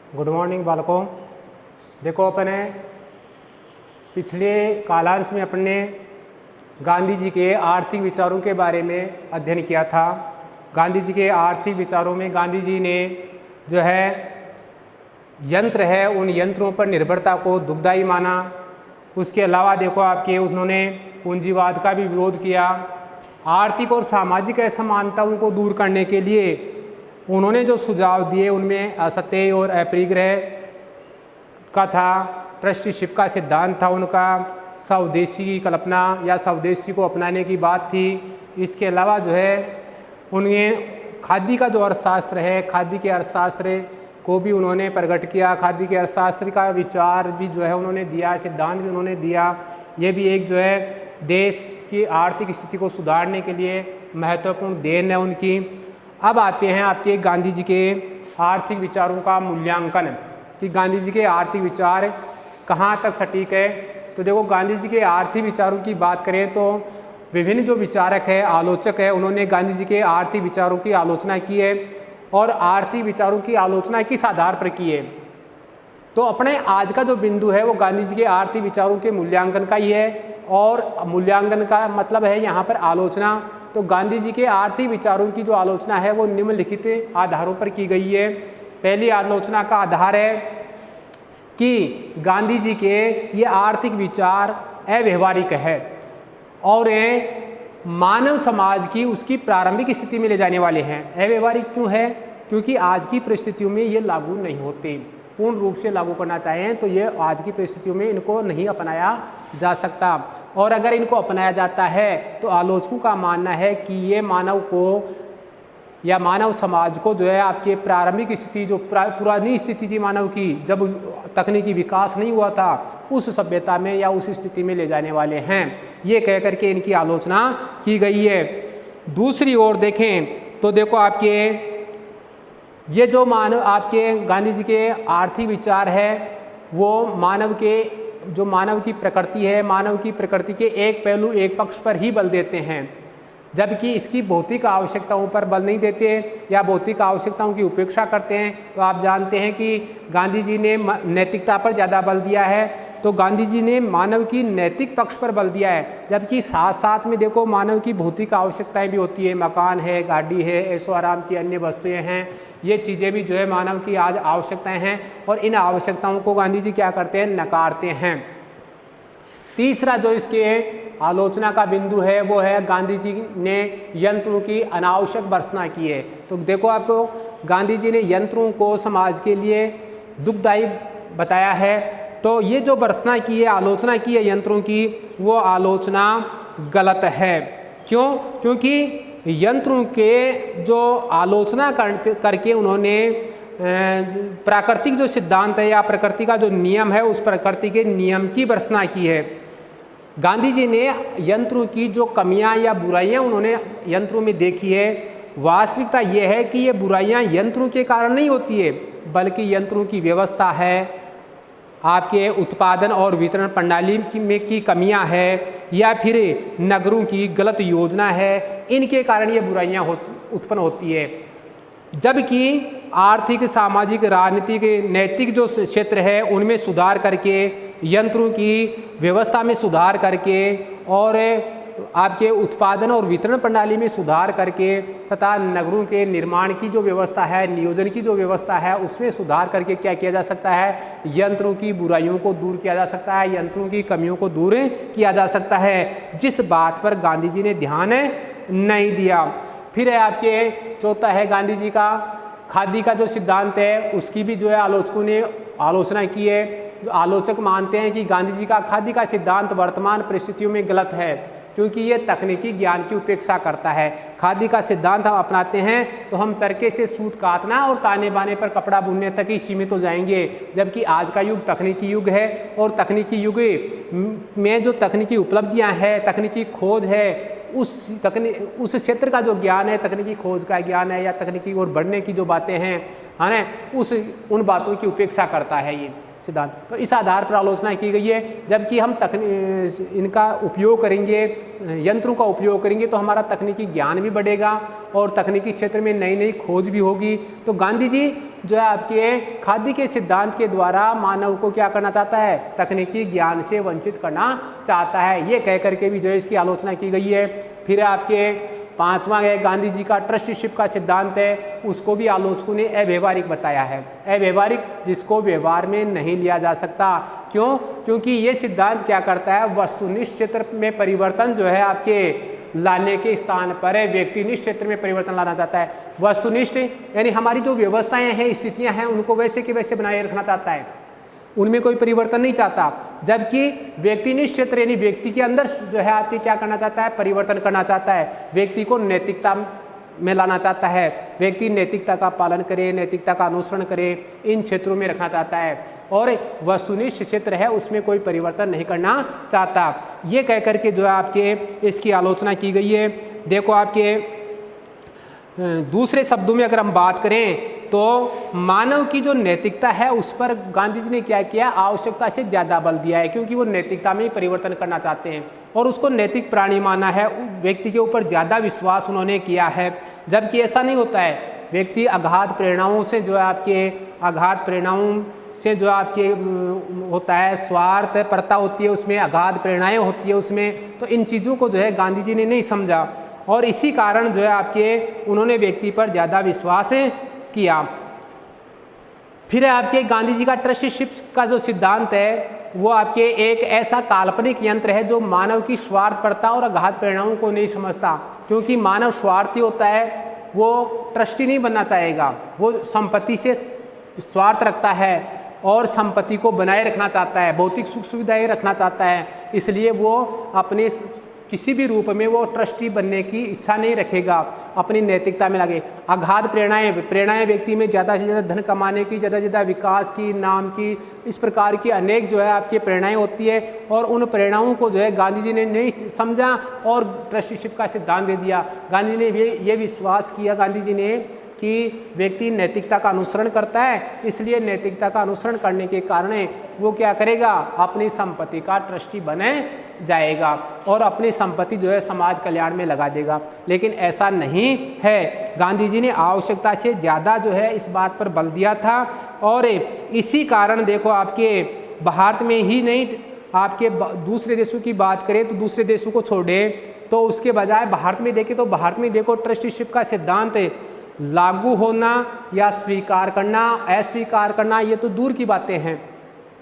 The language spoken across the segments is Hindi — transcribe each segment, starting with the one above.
गुड मॉर्निंग बालकों। देखो अपने पिछले कालांश में अपने गांधी जी के आर्थिक विचारों के बारे में अध्ययन किया था। गांधी जी के आर्थिक विचारों में गांधी जी ने जो है यंत्र है उन यंत्रों पर निर्भरता को दुखदायी माना। उसके अलावा देखो आपके उन्होंने पूंजीवाद का भी विरोध किया। आर्थिक और सामाजिक असमानताओं को दूर करने के लिए उन्होंने जो सुझाव दिए उनमें असत्य और अपरिग्रह का था, ट्रस्टीशिप का सिद्धांत था उनका, स्वदेशी की कल्पना या स्वदेशी को अपनाने की बात थी। इसके अलावा जो है उन्हें खादी का जो अर्थशास्त्र है, खादी के अर्थशास्त्र को भी उन्होंने प्रकट किया। खादी के अर्थशास्त्र का विचार भी जो है उन्होंने दिया, सिद्धांत भी उन्होंने दिया। ये भी एक जो है देश की आर्थिक स्थिति को सुधारने के लिए महत्वपूर्ण देन है उनकी। अब आते हैं आपके गांधी जी के आर्थिक विचारों का मूल्यांकन कि गांधी जी के आर्थिक विचार कहाँ तक सटीक है। तो देखो गांधी जी के आर्थिक विचारों की बात करें तो विभिन्न जो विचारक है, आलोचक है, उन्होंने गांधी जी के आर्थिक विचारों की आलोचना की है। और आर्थिक विचारों की आलोचना किस आधार पर की है? तो अपने आज का जो बिंदु है वो गांधी जी के आर्थिक विचारों के मूल्यांकन का ही है। और मूल्यांकन का मतलब है यहाँ पर आलोचना। तो गांधी जी के आर्थिक विचारों की जो आलोचना है वो निम्नलिखित आधारों पर की गई है। पहली आलोचना का आधार है कि गांधी जी के ये आर्थिक विचार अव्यवहारिक है और ये मानव समाज की उसकी प्रारंभिक स्थिति में ले जाने वाले हैं। अव्यवहारिक क्यों है? क्योंकि आज की परिस्थितियों में ये लागू नहीं होते। पूर्ण रूप से लागू करना चाहें तो ये आज की परिस्थितियों में इनको नहीं अपनाया जा सकता। और अगर इनको अपनाया जाता है तो आलोचकों का मानना है कि ये मानव को या मानव समाज को जो है आपके प्रारंभिक स्थिति जो पुरानी स्थिति थी मानव की, जब तकनीकी विकास नहीं हुआ था, उस सभ्यता में या उस स्थिति में ले जाने वाले हैं। ये कह करके इनकी आलोचना की गई है। दूसरी ओर देखें तो देखो आपके ये जो मानव आपके गांधी जी के आर्थिक विचार है वो मानव की प्रकृति है, मानव की प्रकृति के एक पहलू एक पक्ष पर ही बल देते हैं, जबकि इसकी भौतिक आवश्यकताओं पर बल नहीं देते या भौतिक आवश्यकताओं की उपेक्षा करते हैं। तो आप जानते हैं कि गांधी जी ने नैतिकता पर ज़्यादा बल दिया है, तो गांधी जी ने मानव की नैतिक पक्ष पर बल दिया है। जबकि साथ साथ में देखो मानव की भौतिक आवश्यकताएं भी होती है, मकान है, गाड़ी है, ऐशो आराम की अन्य वस्तुएं हैं, ये चीज़ें भी जो है मानव की आज आवश्यकताएं हैं और इन आवश्यकताओं को गांधी जी क्या करते हैं? नकारते हैं। तीसरा जो इसके आलोचना का बिंदु है वो है गांधी जी ने यंत्रों की अनावश्यक भर्त्सना की है। तो देखो आपको गांधी जी ने यंत्रों को समाज के लिए दुखदायी बताया है। तो ये जो भर्त्सना की है, आलोचना की है यंत्रों की, वो आलोचना गलत है। क्यों? क्योंकि यंत्रों के जो आलोचना करके उन्होंने प्राकृतिक जो सिद्धांत है या प्रकृति का जो नियम है उस प्रकृति के नियम की भर्त्सना की है। गांधी जी ने यंत्रों की जो कमियां या बुराइयां उन्होंने यंत्रों में देखी है, वास्तविकता यह है कि ये बुराइयां यंत्रों के कारण नहीं होती है, बल्कि यंत्रों की व्यवस्था है, आपके उत्पादन और वितरण प्रणाली में की कमियां है या फिर नगरों की गलत योजना है, इनके कारण ये बुराइयां उत्पन्न होती है। जबकि आर्थिक, सामाजिक, राजनीतिक, नैतिक जो क्षेत्र है उनमें सुधार करके, यंत्रों की व्यवस्था में सुधार करके और आपके उत्पादन और वितरण प्रणाली में सुधार करके तथा नगरों के निर्माण की जो व्यवस्था है, नियोजन की जो व्यवस्था है, उसमें सुधार करके क्या किया जा सकता है? यंत्रों की बुराइयों को दूर किया जा सकता है, यंत्रों की कमियों को दूर किया जा सकता है, जिस बात पर गांधी जी ने ध्यान नहीं दिया। फिर है आपके चौथा है गांधी जी का खादी का जो सिद्धांत है उसकी भी जो है आलोचकों ने आलोचना की है। जो आलोचक मानते हैं कि गांधी जी का खादी का सिद्धांत वर्तमान परिस्थितियों में गलत है क्योंकि ये तकनीकी ज्ञान की उपेक्षा करता है। खादी का सिद्धांत हम अपनाते हैं तो हम चरखे से सूत काटना और ताने बाने पर कपड़ा बुनने तक ही सीमित हो जाएंगे, जबकि आज का युग तकनीकी युग है और तकनीकी युग में जो तकनीकी उपलब्धियां हैं, तकनीकी खोज है, उस क्षेत्र का जो ज्ञान है, तकनीकी खोज का ज्ञान है या तकनीकी ओर बढ़ने की जो बातें हैं, है ना, उन बातों की उपेक्षा करता है ये सिद्धांत। तो इस आधार पर आलोचना की गई है। जबकि हम इनका उपयोग करेंगे, यंत्रों का उपयोग करेंगे तो हमारा तकनीकी ज्ञान भी बढ़ेगा और तकनीकी क्षेत्र में नई नई खोज भी होगी। तो गांधी जी जो है आपके खादी के सिद्धांत के द्वारा मानव को क्या करना चाहता है, तकनीकी ज्ञान से वंचित करना चाहता है, ये कह करके भी जो है इसकी आलोचना की गई है। फिर आपके पांचवा है गांधी जी का ट्रस्टीशिप का सिद्धांत है, उसको भी आलोचकों ने अव्यवहारिक बताया है। अव्यवहारिक, जिसको व्यवहार में नहीं लिया जा सकता। क्यों? क्योंकि ये सिद्धांत क्या करता है, वस्तुनिष्ठ क्षेत्र में परिवर्तन जो है आपके लाने के स्थान पर व्यक्तिनिष्ठ क्षेत्र में परिवर्तन लाना चाहता है। वस्तुनिष्ठ यानी हमारी जो व्यवस्थाएं हैं, स्थितियां हैं, उनको वैसे के वैसे बनाए रखना चाहता है, उनमें कोई परिवर्तन नहीं चाहता। जबकि व्यक्तिनिष्ठ क्षेत्र यानी व्यक्ति के अंदर जो है आपके क्या करना चाहता है, परिवर्तन करना चाहता है, व्यक्ति को नैतिकता में लाना चाहता है, व्यक्ति नैतिकता का पालन करे, नैतिकता का अनुसरण करे, इन क्षेत्रों में रखना चाहता है। और वस्तुनिष्ठ क्षेत्र है उसमें कोई परिवर्तन नहीं करना चाहता। ये कह करके जो है आपके इसकी आलोचना की गई है। देखो आपके दूसरे शब्दों में अगर हम बात करें तो मानव की जो नैतिकता है उस पर गांधी जी ने क्या किया, आवश्यकता से ज़्यादा बल दिया है, क्योंकि वो नैतिकता में ही परिवर्तन करना चाहते हैं और उसको नैतिक प्राणी माना है। व्यक्ति के ऊपर ज़्यादा विश्वास उन्होंने किया है, जबकि ऐसा नहीं होता है। व्यक्ति अगाध प्रेरणाओं से जो है आपके अगाध प्रेरणाओं से जो आपके होता है, स्वार्थ परता होती है उसमें, अगाध प्रेरणाएँ होती है उसमें। तो इन चीज़ों को जो है गांधी जी ने नहीं समझा और इसी कारण जो है आपके उन्होंने व्यक्ति पर ज़्यादा विश्वास किया। फिर आपके गांधी जी का ट्रस्टीशिप का जो सिद्धांत है वो आपके एक ऐसा काल्पनिक यंत्र है जो मानव की स्वार्थपरता और अगाध प्रेरणाओं को नहीं समझता। क्योंकि मानव स्वार्थी होता है, वो ट्रस्टी नहीं बनना चाहेगा, वो संपत्ति से स्वार्थ रखता है और संपत्ति को बनाए रखना चाहता है, भौतिक सुख सुविधाएं रखना चाहता है। इसलिए वो अपने किसी भी रूप में वो ट्रस्टी बनने की इच्छा नहीं रखेगा, अपनी नैतिकता में लगे। अगाध प्रेरणाएं व्यक्ति में ज़्यादा से ज़्यादा धन कमाने की, ज़्यादा से ज़्यादा विकास की, नाम की, इस प्रकार की अनेक जो है आपकी प्रेरणाएं होती है। और उन प्रेरणाओं को जो है गांधी जी ने नहीं समझा और ट्रस्टीशिप का सिद्धांत दे दिया। गांधी ने ये विश्वास किया गांधी जी ने कि व्यक्ति नैतिकता का अनुसरण करता है, इसलिए नैतिकता का अनुसरण करने के कारण वो क्या करेगा, अपनी संपत्ति का ट्रस्टी बने जाएगा और अपनी संपत्ति जो है समाज कल्याण में लगा देगा। लेकिन ऐसा नहीं है। गांधी जी ने आवश्यकता से ज़्यादा जो है इस बात पर बल दिया था और इसी कारण देखो आपके भारत में ही नहीं, आपके दूसरे देशों की बात करें तो दूसरे देशों को छोड़े तो उसके बजाय भारत में देखें तो भारत में देखो ट्रस्टीशिप का सिद्धांत लागू होना या स्वीकार करना, अस्वीकार करना, ये तो दूर की बातें हैं।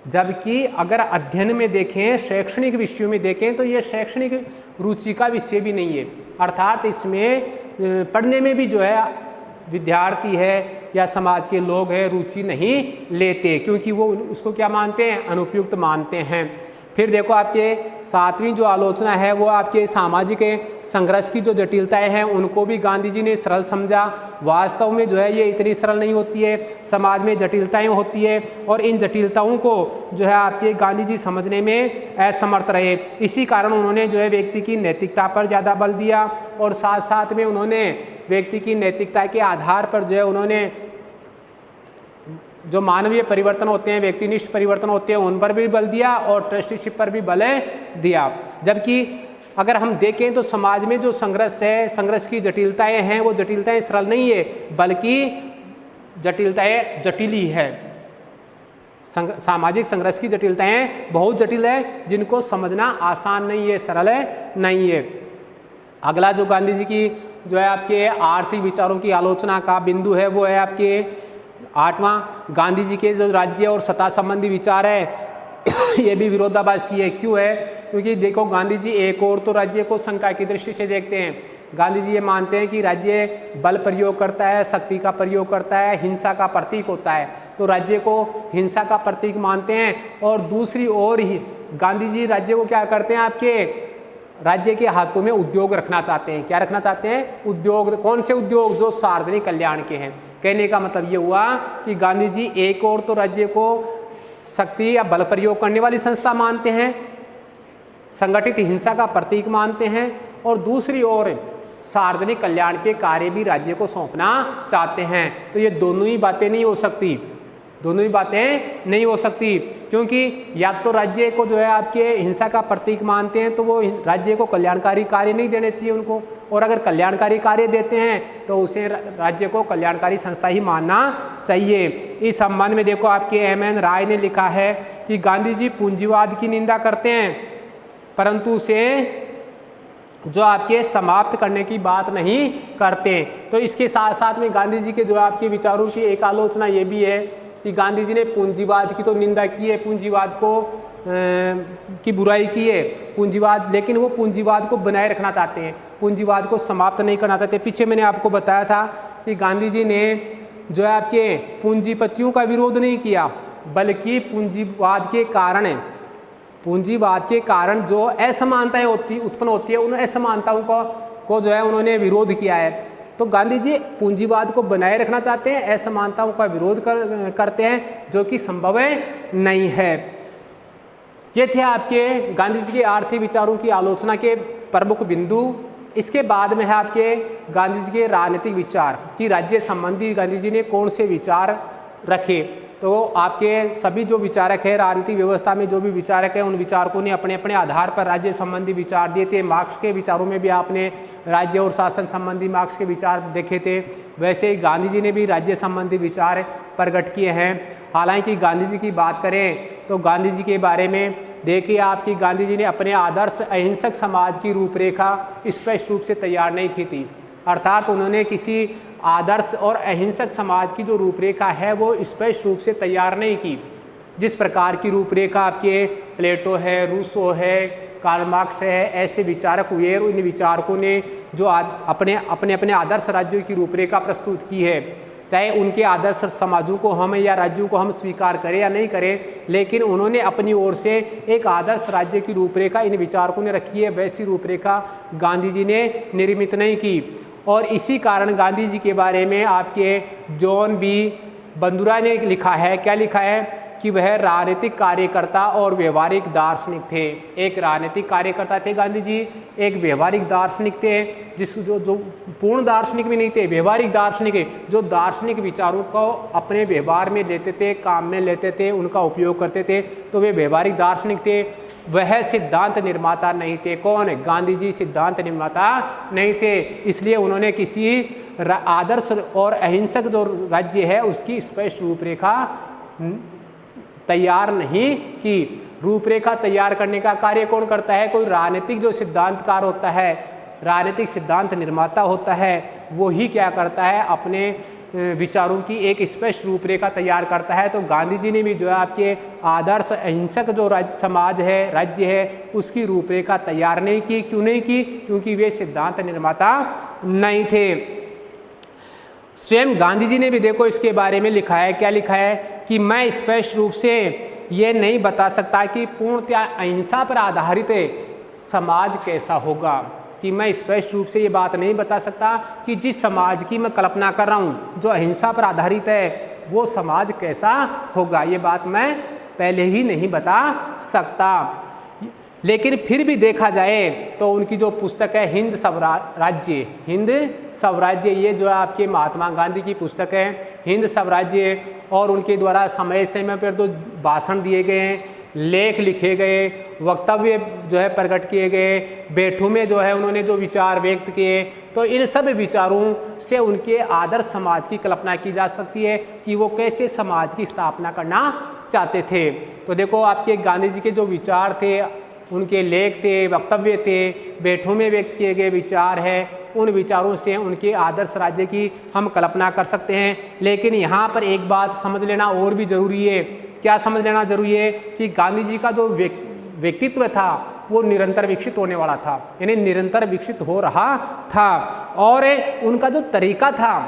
जबकि अगर अध्ययन में देखें, शैक्षणिक विषयों में देखें तो ये शैक्षणिक रुचि का विषय भी नहीं है। अर्थात इसमें पढ़ने में भी जो है विद्यार्थी है या समाज के लोग हैं रुचि नहीं लेते, क्योंकि वो उसको क्या मानते हैं, अनुपयुक्त मानते हैं। फिर देखो आपके सातवीं जो आलोचना है वो आपके सामाजिक संघर्ष की जो जटिलताएं हैं उनको भी गांधी जी ने सरल समझा। वास्तव में जो है ये इतनी सरल नहीं होती है, समाज में जटिलताएं होती है और इन जटिलताओं को जो है आपके गांधी जी समझने में असमर्थ रहे। इसी कारण उन्होंने जो है व्यक्ति की नैतिकता पर ज़्यादा बल दिया और साथ साथ में उन्होंने व्यक्ति की नैतिकता के आधार पर जो है उन्होंने जो मानवीय परिवर्तन होते हैं, व्यक्तिनिष्ठ परिवर्तन होते हैं, उन पर भी बल दिया और ट्रस्टीशिप पर भी बल दिया। जबकि अगर हम देखें तो समाज में जो संघर्ष है, संघर्ष की जटिलताएं हैं, वो जटिलताएं सरल नहीं है बल्कि जटिलताएं जटिली है। सामाजिक संघर्ष की जटिलताएं बहुत जटिल है, जिनको समझना आसान नहीं है, सरल नहीं है। अगला जो गांधी जी की जो है आपके आर्थिक विचारों की आलोचना का बिंदु है वो है आपके आठवां। गांधी जी के जो राज्य और सत्ता संबंधी विचार है ये भी विरोधाभासी है। क्यों है? क्योंकि देखो गांधी जी एक और तो राज्य को शंका की दृष्टि से देखते हैं। गांधी जी ये मानते हैं कि राज्य बल प्रयोग करता है, शक्ति का प्रयोग करता है, हिंसा का प्रतीक होता है, तो राज्य को हिंसा का प्रतीक मानते हैं। और दूसरी ओर ही गांधी जी राज्य को क्या करते हैं, आपके राज्य के हाथों में उद्योग रखना चाहते हैं। क्या रखना चाहते हैं? उद्योग। कौन से उद्योग? जो सार्वजनिक कल्याण के हैं। कहने का मतलब ये हुआ कि गांधी जी एक और तो राज्य को शक्ति या बल प्रयोग करने वाली संस्था मानते हैं, संगठित हिंसा का प्रतीक मानते हैं, और दूसरी ओर सार्वजनिक कल्याण के कार्य भी राज्य को सौंपना चाहते हैं। तो ये दोनों ही बातें नहीं हो सकती, दोनों ही बातें नहीं हो सकती, क्योंकि या तो राज्य को जो है आपके हिंसा का प्रतीक मानते हैं तो वो राज्य को कल्याणकारी कार्य नहीं देने चाहिए उनको, और अगर कल्याणकारी कार्य देते हैं तो उसे राज्य को कल्याणकारी संस्था ही मानना चाहिए। इस संबंध में देखो आपके एम.एन. राय ने लिखा है कि गांधी जी पूंजीवाद की निंदा करते हैं, परंतु उसे जो आपके समाप्त करने की बात नहीं करते। तो इसके साथ साथ में गांधी जी के जो आपके विचारों की एक आलोचना ये भी है कि गांधी जी ने पूंजीवाद की तो निंदा की है, पूंजीवाद को की बुराई की है, पूंजीवाद, लेकिन वो पूंजीवाद को बनाए रखना चाहते हैं, पूंजीवाद को समाप्त नहीं करना चाहते। पीछे मैंने आपको बताया था कि गांधी जी ने जो है आपके पूंजीपतियों का विरोध नहीं किया, बल्कि पूंजीवाद के कारण जो असमानताएं उत्पन्न होती है, उन असमानताओं को जो है उन्होंने विरोध किया है। तो गांधी जी पूंजीवाद को बनाए रखना चाहते हैं, असमानताओं का विरोध करते हैं, जो कि संभव नहीं है। ये थे आपके गांधी जी के आर्थिक विचारों की आलोचना के प्रमुख बिंदु। इसके बाद में है आपके गांधी जी के राजनीतिक विचार कि राज्य संबंधी गांधी जी ने कौन से विचार रखे। तो आपके सभी जो विचारक है राजनीतिक व्यवस्था में, जो भी विचारक है, उन विचारकों ने अपने अपने आधार पर राज्य संबंधी विचार दिए थे। मार्क्स के विचारों में भी आपने राज्य और शासन संबंधी मार्क्स के विचार देखे थे, वैसे ही गांधी जी ने भी राज्य संबंधी विचार प्रकट किए हैं। हालांकि गांधी जी की बात करें तो गांधी जी के बारे में देखिए आपकी गांधी जी ने अपने आदर्श अहिंसक समाज की रूपरेखा स्पष्ट रूप से तैयार नहीं की थी, अर्थात उन्होंने किसी आदर्श और अहिंसक समाज की जो रूपरेखा है वो स्पष्ट रूप से तैयार नहीं की। जिस प्रकार की रूपरेखा आपके प्लेटो है, रूसो है, कार्ल मार्क्स है, ऐसे विचारक हुए और इन विचारकों ने जो अपने अपने आदर्श राज्यों की रूपरेखा प्रस्तुत की है, चाहे उनके आदर्श समाजों को हम या राज्यों को हम स्वीकार करें या नहीं करें, लेकिन उन्होंने अपनी ओर से एक आदर्श राज्य की रूपरेखा इन विचारकों ने रखी है, वैसी रूपरेखा गांधी जी ने निर्मित नहीं की। और इसी कारण गांधी जी के बारे में आपके जॉन बी बंदुरा ने लिखा है, क्या लिखा है कि वह राजनीतिक कार्यकर्ता और व्यवहारिक दार्शनिक थे। एक राजनीतिक कार्यकर्ता थे गांधी जी, एक व्यवहारिक दार्शनिक थे, जो पूर्ण दार्शनिक भी नहीं थे, व्यवहारिक दार्शनिक, जो दार्शनिक विचारों को अपने व्यवहार में लेते थे, काम में लेते थे, उनका उपयोग करते थे, तो वे व्यवहारिक दार्शनिक थे। वह सिद्धांत निर्माता नहीं थे। कौन? गांधी जी सिद्धांत निर्माता नहीं थे, इसलिए उन्होंने किसी आदर्श और अहिंसक जो राज्य है उसकी स्पष्ट रूपरेखा तैयार नहीं की। रूपरेखा तैयार करने का कार्य कौन करता है? कोई राजनीतिक जो सिद्धांतकार होता है, राजनीतिक सिद्धांत निर्माता होता है, वो ही क्या करता है, अपने विचारों की एक स्पष्ट रूपरेखा तैयार करता है। तो गांधी जी ने भी जो है आपके आदर्श अहिंसक जो समाज है, राज्य है, उसकी रूपरेखा तैयार नहीं की। क्यों नहीं की? क्योंकि वे सिद्धांत निर्माता नहीं थे। स्वयं गांधी जी ने भी देखो इसके बारे में लिखा है, क्या लिखा है कि मैं स्पष्ट रूप से ये नहीं बता सकता कि पूर्णतया अहिंसा पर आधारित समाज कैसा होगा, कि मैं स्पष्ट रूप से ये बात नहीं बता सकता कि जिस समाज की मैं कल्पना कर रहा हूँ जो अहिंसा पर आधारित है, वो समाज कैसा होगा, ये बात मैं पहले ही नहीं बता सकता। लेकिन फिर भी देखा जाए तो उनकी जो पुस्तक है हिंद स्वराज्य, ये जो है आपके महात्मा गांधी की पुस्तक है हिंद स्वराज्य, और उनके द्वारा समय समय पर जो भाषण दिए गए, लेख लिखे गए, वक्तव्य जो है प्रकट किए गए, बैठकों में जो है उन्होंने जो विचार व्यक्त किए, तो इन सब विचारों से उनके आदर्श समाज की कल्पना की जा सकती है कि वो कैसे समाज की स्थापना करना चाहते थे। तो देखो आपके गांधी जी के जो विचार थे, उनके लेख थे, वक्तव्य थे, बैठकों में व्यक्त किए गए विचार है, उन विचारों से उनके आदर्श राज्य की हम कल्पना कर सकते हैं। लेकिन यहाँ पर एक बात समझ लेना और भी जरूरी है। क्या समझ लेना जरूरी है? कि गांधी जी का जो व्यक्तित्व था वो निरंतर विकसित होने वाला था, यानी निरंतर विकसित हो रहा था, और उनका जो तरीका था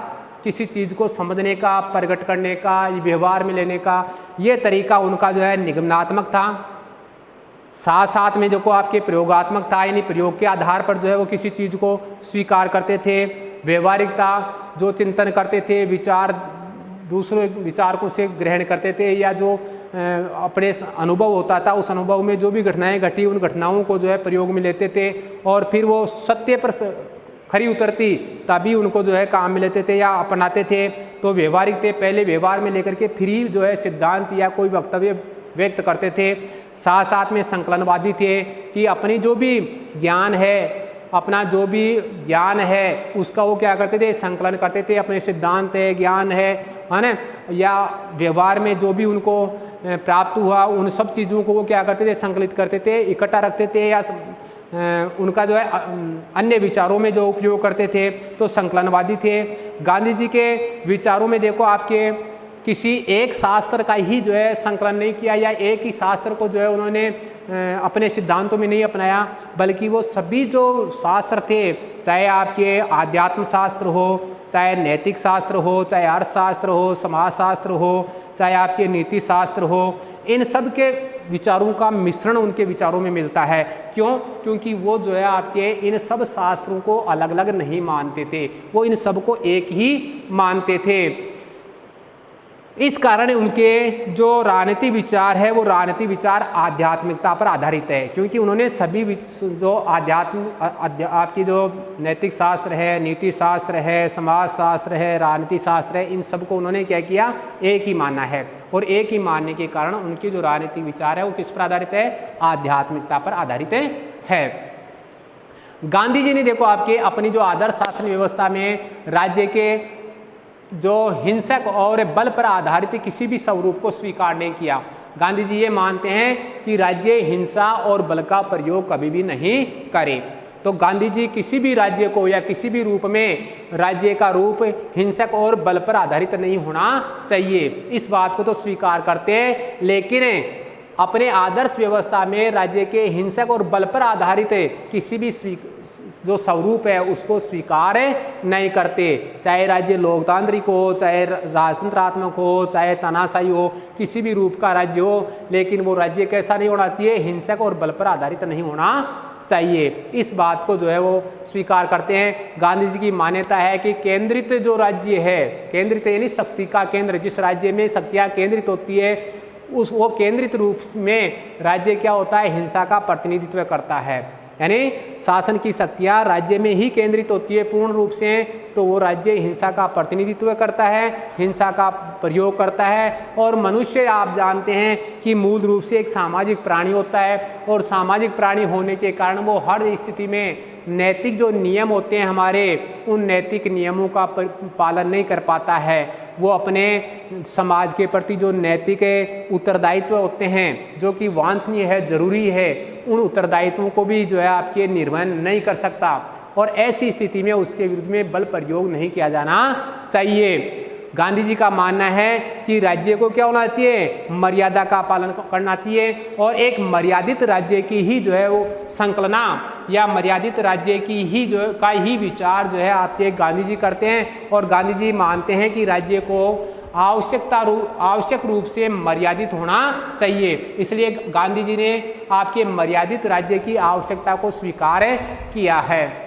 किसी चीज़ को समझने का, प्रकट करने का, व्यवहार में लेने का, ये तरीका उनका जो है निगमनात्मक था, साथ साथ में जो को आपके प्रयोगात्मक था, यानी प्रयोग के आधार पर जो है वो किसी चीज़ को स्वीकार करते थे। व्यवहारिकता, जो चिंतन करते थे, विचार दूसरे विचारकों से ग्रहण करते थे, या जो अपने अनुभव होता था उस अनुभव में जो भी घटनाएं घटी उन घटनाओं को जो है प्रयोग में लेते थे, और फिर वो सत्य पर खरी उतरती तभी उनको जो है काम में लेते थे या अपनाते थे। तो व्यवहारिक थे, पहले व्यवहार में लेकर के फिर ही जो है सिद्धांत या कोई वक्तव्य व्यक्त करते थे। साथ साथ में संकलनवादी थे कि अपनी जो भी ज्ञान है, अपना जो भी ज्ञान है उसका वो क्या करते थे, संकलन करते थे। अपने सिद्धांत है, ज्ञान है ना, या व्यवहार में जो भी उनको प्राप्त हुआ उन सब चीज़ों को वो क्या करते थे, संकलित करते थे, इकट्ठा रखते थे या उनका जो है अन्य विचारों में जो उपयोग करते थे, तो संकलनवादी थे। गांधी जी के विचारों में देखो आपके किसी एक शास्त्र का ही जो है संकलन नहीं किया या एक ही शास्त्र को जो है उन्होंने अपने सिद्धांतों में नहीं अपनाया, बल्कि वो सभी जो शास्त्र थे, चाहे आपके आध्यात्म शास्त्र हो, चाहे नैतिक शास्त्र हो, चाहे अर्थशास्त्र हो, समाजशास्त्र हो, चाहे आपके नीति शास्त्र हो, इन सब के विचारों का मिश्रण उनके विचारों में मिलता है। क्यों? क्योंकि वो जो है आपके इन सब शास्त्रों को अलग अलग नहीं मानते थे, वो इन सब को एक ही मानते थे। इस कारण उनके जो राजनीतिक विचार है वो राजनीतिक विचार आध्यात्मिकता पर आधारित है, क्योंकि उन्होंने सभी जो आपकी जो नैतिक शास्त्र है, नीति शास्त्र है, समाज शास्त्र है, राजनीतिक शास्त्र है, इन सब को उन्होंने क्या किया, एक ही माना है। और एक ही मानने के कारण उनके जो राजनीतिक विचार है वो किस पर आधारित है, आध्यात्मिकता पर आधारित है। गांधी जी ने देखो आपके अपनी जो आदर्श शासन व्यवस्था में राज्य के जो हिंसक और बल पर आधारित किसी भी स्वरूप को स्वीकार नहीं किया। गांधी जी ये मानते हैं कि राज्य हिंसा और बल का प्रयोग कभी भी नहीं करे। तो गांधी जी किसी भी राज्य को या किसी भी रूप में राज्य का रूप हिंसक और बल पर आधारित नहीं होना चाहिए, इस बात को तो स्वीकार करते हैं, लेकिन अपने आदर्श व्यवस्था में राज्य के हिंसक और बल पर आधारित किसी भी जो स्वरूप है उसको स्वीकार नहीं करते। चाहे राज्य लोकतांत्रिक हो, चाहे राजतंत्रात्मक हो, चाहे तानाशाही हो, किसी भी रूप का राज्य हो, लेकिन वो राज्य कैसा नहीं होना चाहिए, हिंसक और बल पर आधारित नहीं होना चाहिए। इस बात को जो है वो स्वीकार करते हैं। गांधी जी की मान्यता है कि केंद्रित जो राज्य है, केंद्रित यानी शक्ति का केंद्र, जिस राज्य में शक्तियाँ केंद्रित होती है उस वो केंद्रित रूप में राज्य क्या होता है, हिंसा का प्रतिनिधित्व करता है। यानी शासन की शक्तियाँ राज्य में ही केंद्रित होती है पूर्ण रूप से, तो वो राज्य हिंसा का प्रतिनिधित्व करता है, हिंसा का प्रयोग करता है। और मनुष्य आप जानते हैं कि मूल रूप से एक सामाजिक प्राणी होता है, और सामाजिक प्राणी होने के कारण वो हर स्थिति में नैतिक जो नियम होते हैं हमारे, उन नैतिक नियमों का पालन नहीं कर पाता है। वो अपने समाज के प्रति जो नैतिक उत्तरदायित्व होते हैं, जो कि वांछनीय है, जरूरी है, उन उत्तरदायित्वों को भी जो है आपके निर्वहन नहीं कर सकता, और ऐसी स्थिति में उसके विरुद्ध में बल प्रयोग नहीं किया जाना चाहिए। गांधी जी का मानना है कि राज्य को क्या होना चाहिए, मर्यादा का पालन करना चाहिए, और एक मर्यादित राज्य की ही जो है वो संकलना या मर्यादित राज्य की ही जो का ही विचार जो है आपके गांधी जी करते हैं। और गांधी जी मानते हैं कि राज्य को आवश्यक रूप से मर्यादित होना चाहिए, इसलिए गांधी जी ने आपके मर्यादित राज्य की आवश्यकता को स्वीकार किया है।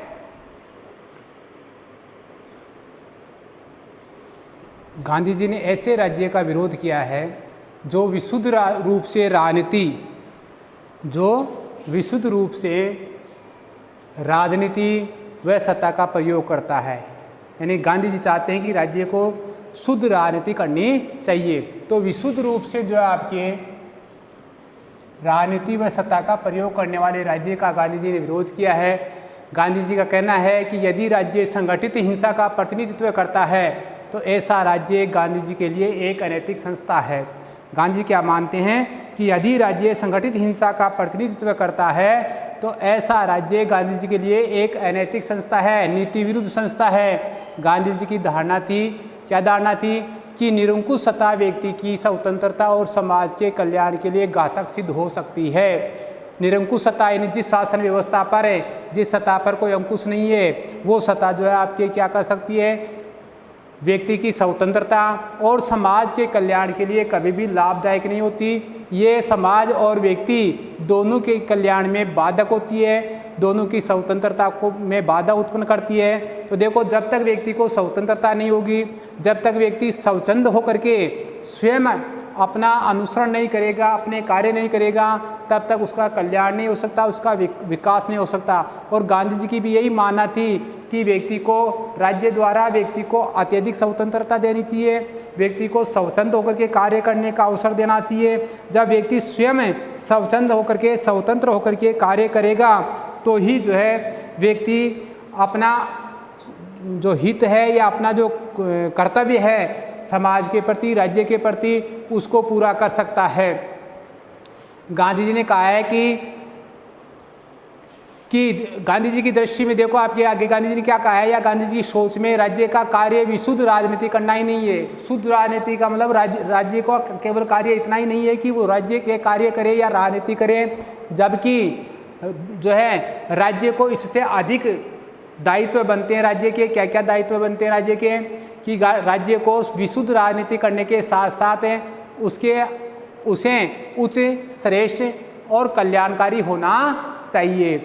गांधी जी ने ऐसे राज्य का विरोध किया है जो विशुद्ध रूप से राजनीति व सत्ता का प्रयोग करता है। यानी गांधी जी चाहते हैं कि राज्य को शुद्ध राजनीति करनी चाहिए। तो विशुद्ध रूप से जो आपके राजनीति व सत्ता का प्रयोग करने वाले राज्य का गांधी जी ने विरोध किया है। गांधी जी का कहना है कि यदि राज्य संगठित हिंसा का प्रतिनिधित्व करता है तो ऐसा राज्य गांधी जी के लिए एक अनैतिक संस्था है। गांधी क्या मानते हैं कि यदि राज्य संगठित हिंसा का प्रतिनिधित्व करता है तो ऐसा राज्य गांधी जी के लिए एक अनैतिक संस्था है, नीति विरुद्ध संस्था है। गांधी जी की धारणा थी, क्या धारणा थी, कि निरंकुश सत्ता व्यक्ति की स्वतंत्रता और समाज के कल्याण के लिए घातक सिद्ध हो सकती है। निरंकुश सत्ता यानी जिस शासन व्यवस्था पर है, जिस सत्ता पर कोई अंकुश नहीं है, वो सत्ता जो है आपके क्या कर सकती है, व्यक्ति की स्वतंत्रता और समाज के कल्याण के लिए कभी भी लाभदायक नहीं होती। ये समाज और व्यक्ति दोनों के कल्याण में बाधक होती है, दोनों की स्वतंत्रता को में बाधा उत्पन्न करती है। तो देखो, जब तक व्यक्ति को स्वतंत्रता नहीं होगी, जब तक व्यक्ति स्वच्छंद होकर के स्वयं अपना अनुसरण नहीं करेगा, अपने कार्य नहीं करेगा, तब तक उसका कल्याण नहीं हो सकता, उसका विकास नहीं हो सकता। और गांधी जी की भी यही मानना थी कि व्यक्ति को राज्य द्वारा व्यक्ति को अत्यधिक स्वतंत्रता देनी चाहिए, व्यक्ति को स्वतंत्र होकर के कार्य करने का अवसर देना चाहिए। जब व्यक्ति स्वयं स्वतंत्र होकर के कार्य करेगा तो ही जो है व्यक्ति अपना जो हित है या अपना जो कर्तव्य है समाज के प्रति, राज्य के प्रति, उसको पूरा कर सकता है। गांधी जी ने कहा है कि गांधी जी की दृष्टि में देखो आपके आगे गांधी जी ने क्या कहा है, या गांधी जी की सोच में राज्य का कार्य विशुद्ध राजनीति करना ही नहीं है। शुद्ध राजनीति का मतलब राज्य का केवल कार्य इतना ही नहीं है कि वो राज्य के कार्य करे या राजनीति करे, जबकि जो है राज्य को इससे अधिक दायित्व बनते हैं। राज्य के क्या क्या दायित्व बनते हैं राज्य के, कि राज्य को विशुद्ध राजनीति करने के साथ साथ उसे उच्च, श्रेष्ठ और कल्याणकारी होना चाहिए।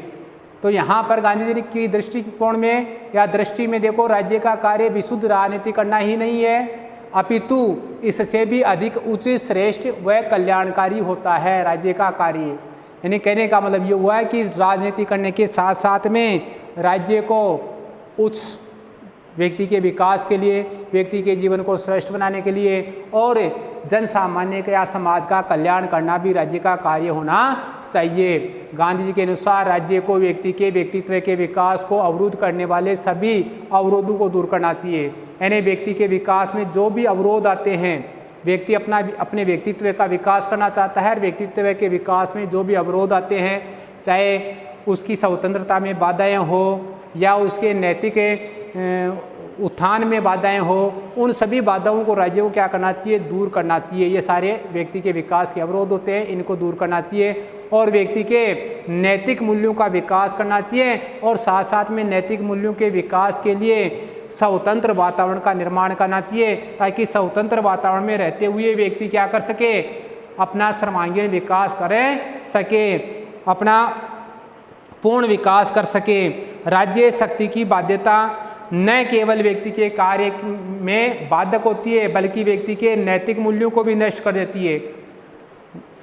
तो यहाँ पर गांधी जी की दृष्टिकोण में या दृष्टि में देखो, राज्य का कार्य विशुद्ध राजनीति करना ही नहीं है, अपितु इससे भी अधिक उच्च, श्रेष्ठ व कल्याणकारी होता है राज्य का कार्य। यानी कहने का मतलब ये हुआ है कि राजनीति करने के साथ साथ में राज्य को उच्च व्यक्ति के विकास के लिए, व्यक्ति के जीवन को श्रेष्ठ बनाने के लिए और जन सामान्य का या समाज का कल्याण करना भी राज्य का कार्य होना चाहिए। गांधी जी के अनुसार राज्य को व्यक्ति के व्यक्तित्व के विकास को अवरुद्ध करने वाले सभी अवरोधों को दूर करना चाहिए। यानी व्यक्ति के विकास में जो भी अवरोध आते हैं, व्यक्ति अपने व्यक्तित्व का विकास करना चाहता है, व्यक्तित्व के विकास में जो भी अवरोध आते हैं, चाहे उसकी स्वतंत्रता में बाधाएं हो या उसके नैतिक उत्थान में बाधाएं हो, उन सभी बाधाओं को राज्य को क्या करना चाहिए, दूर करना चाहिए। ये सारे व्यक्ति के विकास के अवरोध होते हैं, इनको दूर करना चाहिए और व्यक्ति के नैतिक मूल्यों का विकास करना चाहिए और साथ साथ में नैतिक मूल्यों के विकास के लिए स्वतंत्र वातावरण का निर्माण करना चाहिए, ताकि स्वतंत्र वातावरण में रहते हुए व्यक्ति क्या कर सके, अपना सर्वांगीण विकास कर सके, अपना पूर्ण विकास कर सके। राज्य शक्ति की बाध्यता न केवल व्यक्ति के कार्य में बाधक होती है, बल्कि व्यक्ति के नैतिक मूल्यों को भी नष्ट कर देती है।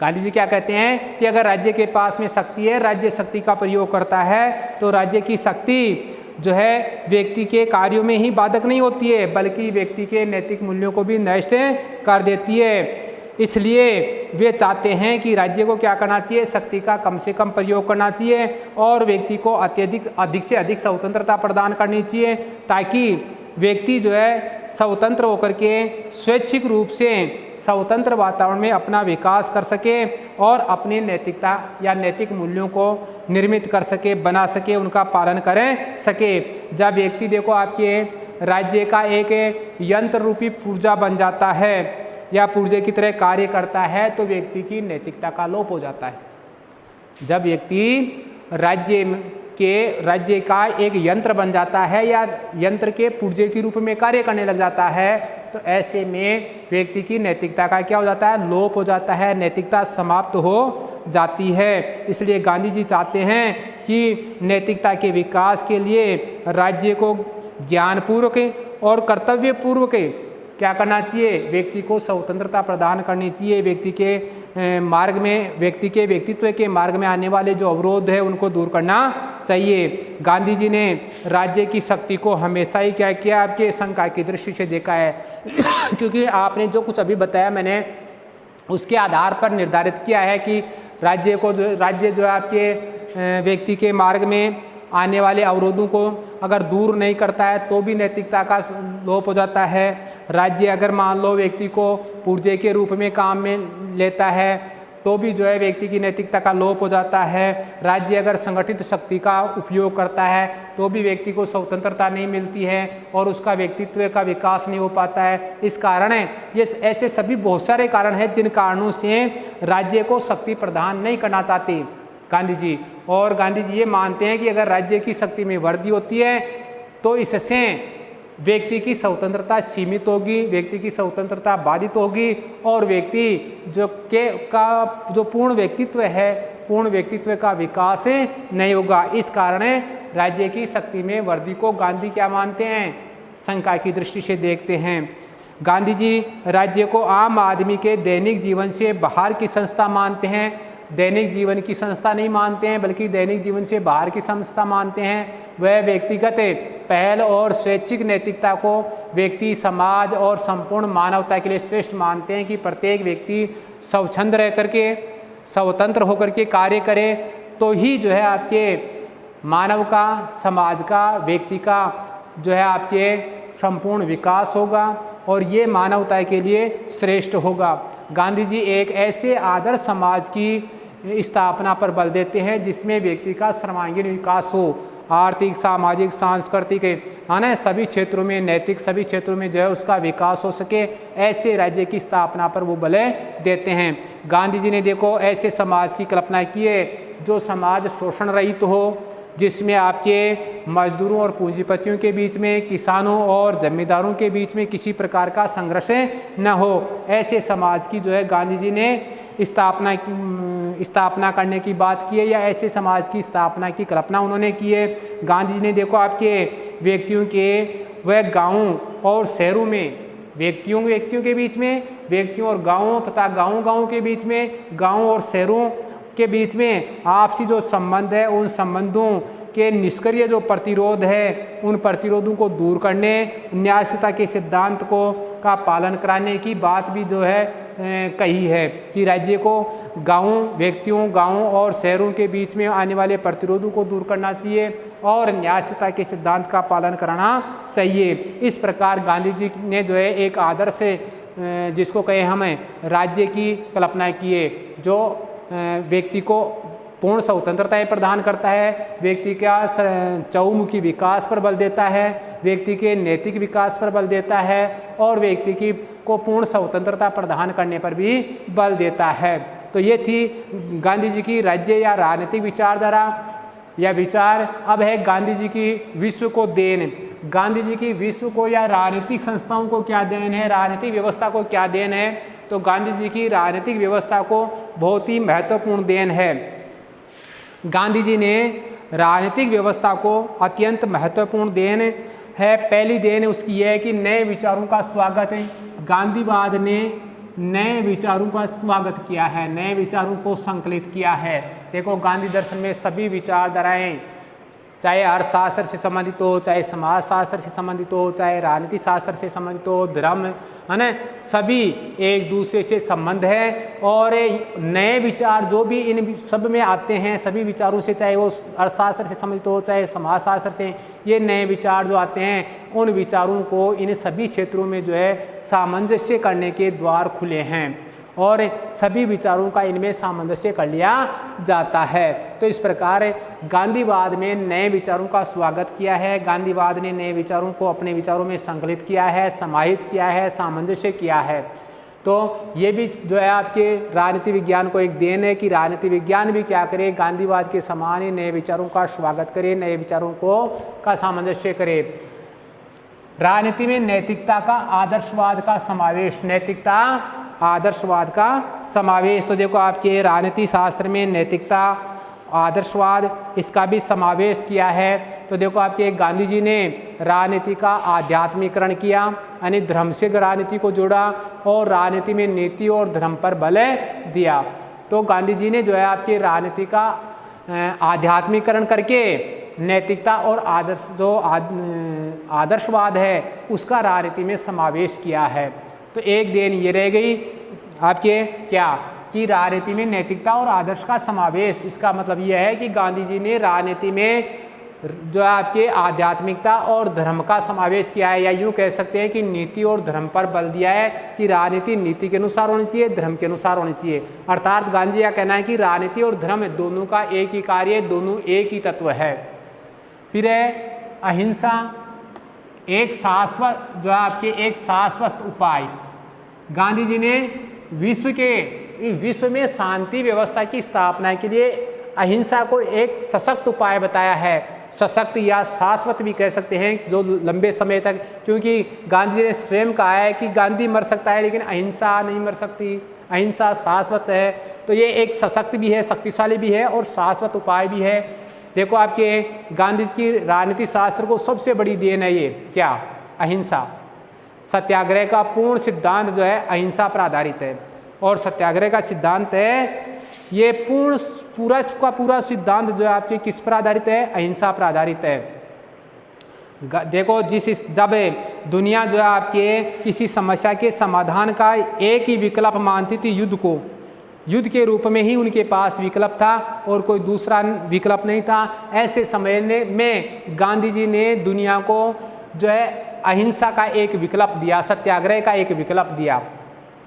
गांधी जी क्या कहते हैं कि अगर राज्य के पास में शक्ति है, राज्य शक्ति का प्रयोग करता है, तो राज्य की शक्ति जो है व्यक्ति के कार्यों में ही बाधक नहीं होती है, बल्कि व्यक्ति के नैतिक मूल्यों को भी नष्ट कर देती है। इसलिए वे चाहते हैं कि राज्य को क्या करना चाहिए, शक्ति का कम से कम प्रयोग करना चाहिए और व्यक्ति को अधिक से अधिक स्वतंत्रता प्रदान करनी चाहिए, ताकि व्यक्ति जो है स्वतंत्र होकर के स्वैच्छिक रूप से स्वतंत्र वातावरण में अपना विकास कर सके और अपनी नैतिकता या नैतिक मूल्यों को निर्मित कर सके, बना सके, उनका पालन कर सके। जब व्यक्ति देखो आपके राज्य का एक यंत्र रूपी पुर्जा बन जाता है या पुर्जे की तरह कार्य करता है, तो व्यक्ति की नैतिकता का लोप हो जाता है। जब व्यक्ति राज्य का एक यंत्र बन जाता है या यंत्र के पुर्जे के रूप में कार्य करने लग जाता है, तो ऐसे में व्यक्ति की नैतिकता का क्या हो जाता है, लोप हो जाता है, नैतिकता समाप्त हो जाती है। इसलिए गांधी जी चाहते हैं कि नैतिकता के विकास के लिए राज्य को ज्ञानपूर्वक और कर्तव्यपूर्वक क्या करना चाहिए, व्यक्ति को स्वतंत्रता प्रदान करनी चाहिए। व्यक्ति के मार्ग में, व्यक्ति के व्यक्तित्व के मार्ग में आने वाले जो अवरोध है उनको दूर करना चाहिए। गांधी जी ने राज्य की शक्ति को हमेशा ही क्या किया, आपके शंका की दृष्टि से देखा है क्योंकि आपने जो कुछ अभी बताया मैंने उसके आधार पर निर्धारित किया है कि राज्य जो है आपके व्यक्ति के मार्ग में आने वाले अवरोधों को अगर दूर नहीं करता है तो भी नैतिकता का लोप हो जाता है। राज्य अगर मान लो व्यक्ति को पुर्जे के रूप में काम में लेता है तो भी जो है व्यक्ति की नैतिकता का लोप हो जाता है। राज्य अगर संगठित शक्ति का उपयोग करता है तो भी व्यक्ति को स्वतंत्रता नहीं मिलती है और उसका व्यक्तित्व का विकास नहीं हो पाता है। इस कारण ये ऐसे सभी बहुत सारे कारण हैं जिन कारणों से राज्य को शक्ति प्रदान नहीं करना चाहते गांधी जी। और गांधी जी ये मानते हैं कि अगर राज्य की शक्ति में वृद्धि होती है तो इससे व्यक्ति की स्वतंत्रता सीमित होगी, व्यक्ति की स्वतंत्रता बाधित होगी और व्यक्ति जो पूर्ण व्यक्तित्व है, पूर्ण व्यक्तित्व का विकास नहीं होगा। इस कारण राज्य की शक्ति में वृद्धि को गांधी क्या मानते हैं, शंका की दृष्टि से देखते हैं। गांधी जी राज्य को आम आदमी के दैनिक जीवन से बाहर की संस्था मानते हैं, दैनिक जीवन की संस्था नहीं मानते हैं बल्कि दैनिक जीवन से बाहर की संस्था मानते हैं। वह व्यक्तिगत पहल और स्वैच्छिक नैतिकता को व्यक्ति, समाज और संपूर्ण मानवता के लिए श्रेष्ठ मानते हैं कि प्रत्येक व्यक्ति स्वच्छंद रह करके, स्वतंत्र होकर के कार्य करे तो ही जो है आपके मानव का, समाज का, व्यक्ति का जो है आपके संपूर्ण विकास होगा और ये मानवता के लिए श्रेष्ठ होगा। गांधी जी एक ऐसे आदर्श समाज की स्थापना पर बल देते हैं जिसमें व्यक्ति का सर्वांगीण विकास हो, आर्थिक, सामाजिक, सांस्कृतिक, है ना, सभी क्षेत्रों में, नैतिक सभी क्षेत्रों में जो है उसका विकास हो सके। ऐसे राज्य की स्थापना पर वो बल देते हैं। गांधी जी ने देखो ऐसे समाज की कल्पना की है जो समाज शोषण रहित हो, जिसमें आपके मजदूरों और पूंजीपतियों के बीच में, किसानों और जमींदारों के बीच में किसी प्रकार का संघर्ष न हो। ऐसे समाज की जो है गांधी जी ने स्थापना करने की बात की है, या ऐसे समाज की स्थापना की कल्पना उन्होंने की है। गांधी जी ने देखो आपके व्यक्तियों के वह गाँवों और शहरों में, व्यक्तियों के बीच में, व्यक्तियों और गाँवों तथा गाँव के बीच में, गाँव और शहरों के बीच में आपसी जो संबंध है, उन संबंधों के निष्क्रिय जो प्रतिरोध है, उन प्रतिरोधों को दूर करने, न्यायिकता के सिद्धांत को का पालन कराने की बात भी जो है कही है कि राज्य को व्यक्तियों, गाँवों और शहरों के बीच में आने वाले प्रतिरोधों को दूर करना चाहिए और न्यायिकता के सिद्धांत का पालन कराना चाहिए। इस प्रकार गांधी जी ने जो है एक आदर्श जिसको कहे हमें राज्य की कल्पना की है, जो व्यक्ति को पूर्ण स्वतंत्रताएं प्रदान करता है, व्यक्ति का चहुमुखी विकास पर बल देता है, व्यक्ति के नैतिक विकास पर बल देता है और व्यक्ति को पूर्ण स्वतंत्रता प्रदान करने पर भी बल देता है। तो ये थी गांधी जी की राज्य या राजनीतिक विचारधारा या विचार। अब है गांधी जी की विश्व को देन। गांधी जी की विश्व को या राजनीतिक संस्थाओं को क्या देन है, राजनीतिक व्यवस्था को क्या देन है? तो गांधी जी की राजनीतिक व्यवस्था को बहुत ही महत्वपूर्ण देन है। गांधी जी ने राजनीतिक व्यवस्था को अत्यंत महत्वपूर्ण देन है। पहली देन उसकी यह है कि नए विचारों का स्वागत है। गांधीवाद ने नए विचारों का स्वागत किया है, नए विचारों को संकलित किया है। देखो गांधी दर्शन में सभी विचारधाराएं, चाहे अर्थशास्त्र से संबंधित हो, चाहे समाज शास्त्र से संबंधित हो, चाहे राजनीति शास्त्र से संबंधित हो, धर्म, है ना, सभी एक दूसरे से संबंध है। और नए विचार जो भी इन सब में आते हैं, सभी विचारों से, चाहे वो अर्थशास्त्र से संबंधित हो, चाहे समाजशास्त्र से, ये नए विचार जो आते हैं उन विचारों को इन सभी क्षेत्रों में जो है सामंजस्य करने के द्वार खुले हैं और सभी विचारों का इनमें सामंजस्य कर लिया जाता है। तो इस प्रकार गांधीवाद में नए विचारों का स्वागत किया है। गांधीवाद ने नए विचारों को अपने विचारों में संकलित किया है, समाहित किया है, सामंजस्य किया है। तो ये भी जो है आपके राजनीति विज्ञान को एक देन है कि राजनीति विज्ञान भी क्या करे, गांधीवाद के समान ही नए विचारों का स्वागत करे, नए विचारों का सामंजस्य करे। राजनीति में नैतिकता का आदर्शवाद का समावेश, नैतिकता आदर्शवाद का समावेश। तो देखो आपके राजनीति शास्त्र में नैतिकता, आदर्शवाद, इसका भी समावेश किया है। तो देखो आपके गांधी जी ने राजनीति का आध्यात्मिकरण किया, यानी धर्म से राजनीति को जोड़ा और राजनीति में नीति और धर्म पर बल दिया। तो गांधी जी ने जो है आपके राजनीति का आध्यात्मिकरण करके नैतिकता और आदर्शवाद है उसका राजनीति में समावेश किया है। तो एक देन ये रह गई आपके क्या कि राजनीति में नैतिकता और आदर्श का समावेश। इसका मतलब यह है कि गांधी जी ने राजनीति में जो आपके आध्यात्मिकता और धर्म का समावेश किया है, या यूँ कह सकते हैं कि नीति और धर्म पर बल दिया है कि राजनीति नीति के अनुसार होनी चाहिए, धर्म के अनुसार होनी चाहिए। अर्थात गांधी जी का कहना है कि राजनीति और धर्म दोनों का एक ही कार्य, दोनों एक ही तत्व है। फिर है अहिंसा, एक शाश्वत जो है आपके एक शाश्वत उपाय। गांधी जी ने विश्व में शांति व्यवस्था की स्थापना के लिए अहिंसा को एक सशक्त उपाय बताया है। सशक्त या शाश्वत भी कह सकते हैं, जो लंबे समय तक, क्योंकि गांधी जी ने स्वयं कहा है कि गांधी मर सकता है लेकिन अहिंसा नहीं मर सकती, अहिंसा शाश्वत है। तो ये एक सशक्त भी है, शक्तिशाली भी है और शाश्वत उपाय भी है। देखो आपके गांधी जी की राजनीति शास्त्र को सबसे बड़ी देन है ये क्या, अहिंसा। सत्याग्रह का पूर्ण सिद्धांत जो है अहिंसा पर आधारित है। और सत्याग्रह का सिद्धांत है ये पूरा सिद्धांत जो है आपके किस पर आधारित है? अहिंसा पर आधारित है। देखो जब दुनिया जो है आपके किसी समस्या के समाधान का एक ही विकल्प मानती थी, युद्ध के रूप में ही उनके पास विकल्प था और कोई दूसरा विकल्प नहीं था। ऐसे समय में गांधी जी ने दुनिया को जो है अहिंसा का एक विकल्प दिया, सत्याग्रह का एक विकल्प दिया।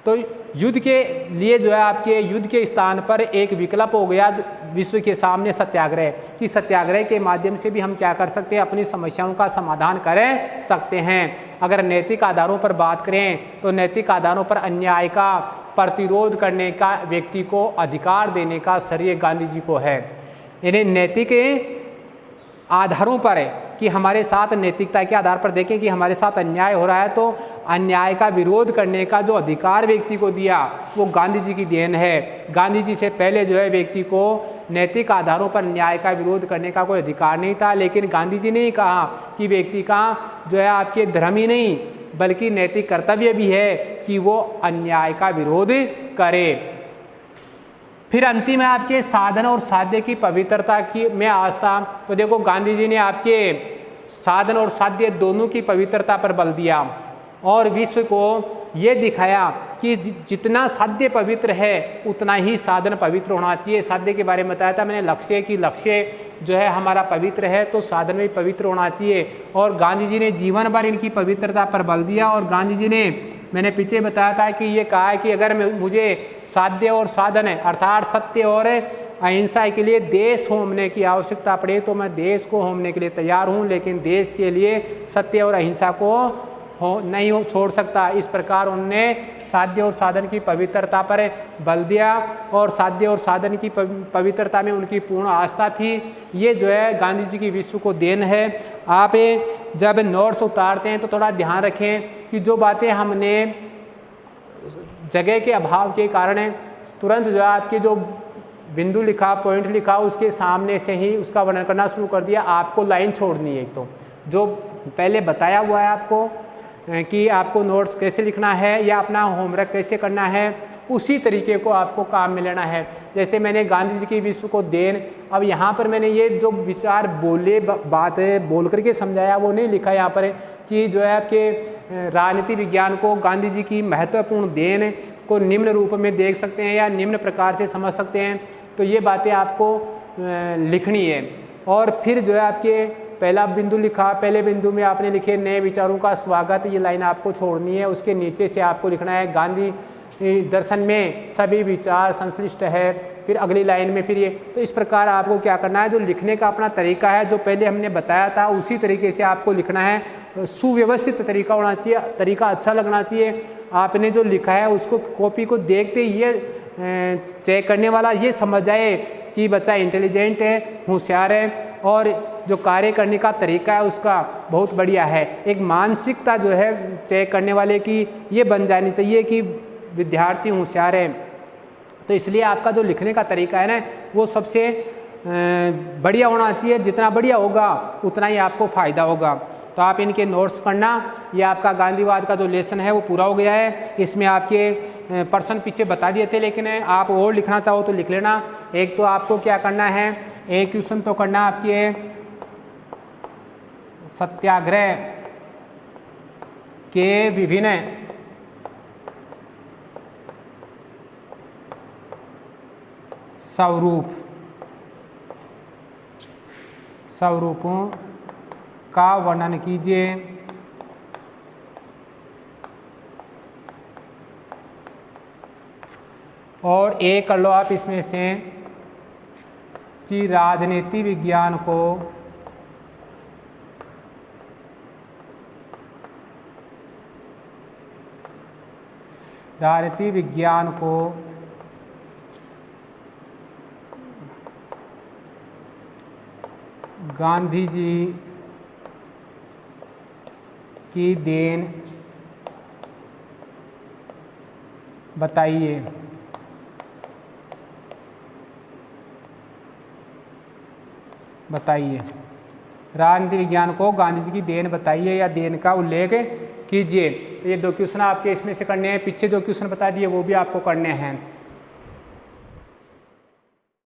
तो युद्ध के लिए जो है आपके युद्ध के स्थान पर एक विकल्प हो गया विश्व के सामने सत्याग्रह, कि सत्याग्रह के माध्यम से भी हम क्या कर सकते हैं? अपनी समस्याओं का समाधान कर सकते हैं। अगर नैतिक आधारों पर बात करें तो नैतिक आधारों पर अन्याय का प्रतिरोध करने का व्यक्ति को अधिकार देने का श्रेय गांधी जी को है। यानी नैतिक आधारों पर है कि हमारे साथ नैतिकता के आधार पर देखें कि हमारे साथ अन्याय हो रहा है तो अन्याय का विरोध करने का जो अधिकार व्यक्ति को दिया वो गांधी जी की देन है। गांधी जी से पहले जो है व्यक्ति को नैतिक आधारों पर न्याय का विरोध करने का कोई अधिकार नहीं था, लेकिन गांधी जी ने ही कहा कि व्यक्ति का जो है आपके धर्म ही नहीं बल्कि नैतिक कर्तव्य भी है कि वो अन्याय का विरोध करे। फिर अंतिम है आपके साधन और साध्य की पवित्रता की में आस्था। तो देखो गांधी जी ने आपके साधन और साध्य दोनों की पवित्रता पर बल दिया और विश्व को ये दिखाया कि जितना साध्य पवित्र है उतना ही साधन पवित्र होना चाहिए। साध्य के बारे में बताया था मैंने लक्ष्य कि लक्ष्य जो है हमारा पवित्र है तो साधन भी पवित्र होना चाहिए। और गांधी जी ने जीवन भर इनकी पवित्रता पर बल दिया। और गांधी जी ने मैंने पीछे बताया था कि ये कहा है कि अगर मुझे साध्य और साधन है अर्थात सत्य और अहिंसा के लिए देश होमने की आवश्यकता पड़े तो मैं देश को होमने के लिए तैयार हूँ, लेकिन देश के लिए सत्य और अहिंसा को नहीं छोड़ सकता। इस प्रकार उन्होंने साध्य और साधन की पवित्रता पर बल दिया और साध्य और साधन की पवित्रता में उनकी पूर्ण आस्था थी। ये जो है गांधी जी की विश्व को देन है। आप जब नोट्स उतारते हैं तो थोड़ा ध्यान रखें कि जो बातें हमने जगह के अभाव के कारण तुरंत जो है आपके जो बिंदु लिखा पॉइंट लिखा उसके सामने से ही उसका वर्णन करना शुरू कर दिया। आपको लाइन छोड़नी है। एक तो जो पहले बताया हुआ है आपको कि आपको नोट्स कैसे लिखना है या अपना होमवर्क कैसे करना है उसी तरीके को आपको काम में लेना है। जैसे मैंने गांधी जी की विश्व को देन, अब यहाँ पर मैंने ये जो विचार बोले बात बोल करके समझाया वो नहीं लिखा यहाँ पर कि जो है आपके राजनीति विज्ञान को गांधी जी की महत्वपूर्ण देन को निम्न रूप में देख सकते हैं या निम्न प्रकार से समझ सकते हैं। तो ये बातें आपको लिखनी है। और फिर जो है आपके पहला बिंदु लिखा, पहले बिंदु में आपने लिखे नए विचारों का स्वागत, ये लाइन आपको छोड़नी है। उसके नीचे से आपको लिखना है गांधी दर्शन में सभी विचार संश्लिष्ट है। फिर अगली लाइन में फिर ये, तो इस प्रकार आपको क्या करना है, जो लिखने का अपना तरीका है जो पहले हमने बताया था उसी तरीके से आपको लिखना है। सुव्यवस्थित तरीका होना चाहिए, तरीका अच्छा लगना चाहिए। आपने जो लिखा है उसको कॉपी को देखते ये चेक करने वाला ये समझ जाए कि बच्चा इंटेलिजेंट है, होशियार है और जो कार्य करने का तरीका है उसका बहुत बढ़िया है। एक मानसिकता जो है चेक करने वाले की ये बन जानी चाहिए कि विद्यार्थी होशियार है। तो इसलिए आपका जो लिखने का तरीका है ना वो सबसे बढ़िया होना चाहिए। जितना बढ़िया होगा उतना ही आपको फ़ायदा होगा। तो आप इनके नोट्स करना। ये आपका गांधीवाद का जो लेसन है वो पूरा हो गया है। इसमें आपके पर्सन पीछे बता दिए थे, लेकिन आप और लिखना चाहो तो लिख लेना। एक तो आपको क्या करना है, एक क्वेश्चन तो करना आपके सत्याग्रह के विभिन्न स्वरूपों का वर्णन कीजिए। और एक कर लो आप इसमें से कि राजनीति विज्ञान को गांधी जी की देन बताइए। राजनीति विज्ञान को गांधी जी की देन बताइए या देन का उल्लेख कीजिए। तो ये 2 क्वेश्चन आपके इसमें से करने हैं। पीछे जो क्वेश्चन बता दिए वो भी आपको करने हैं।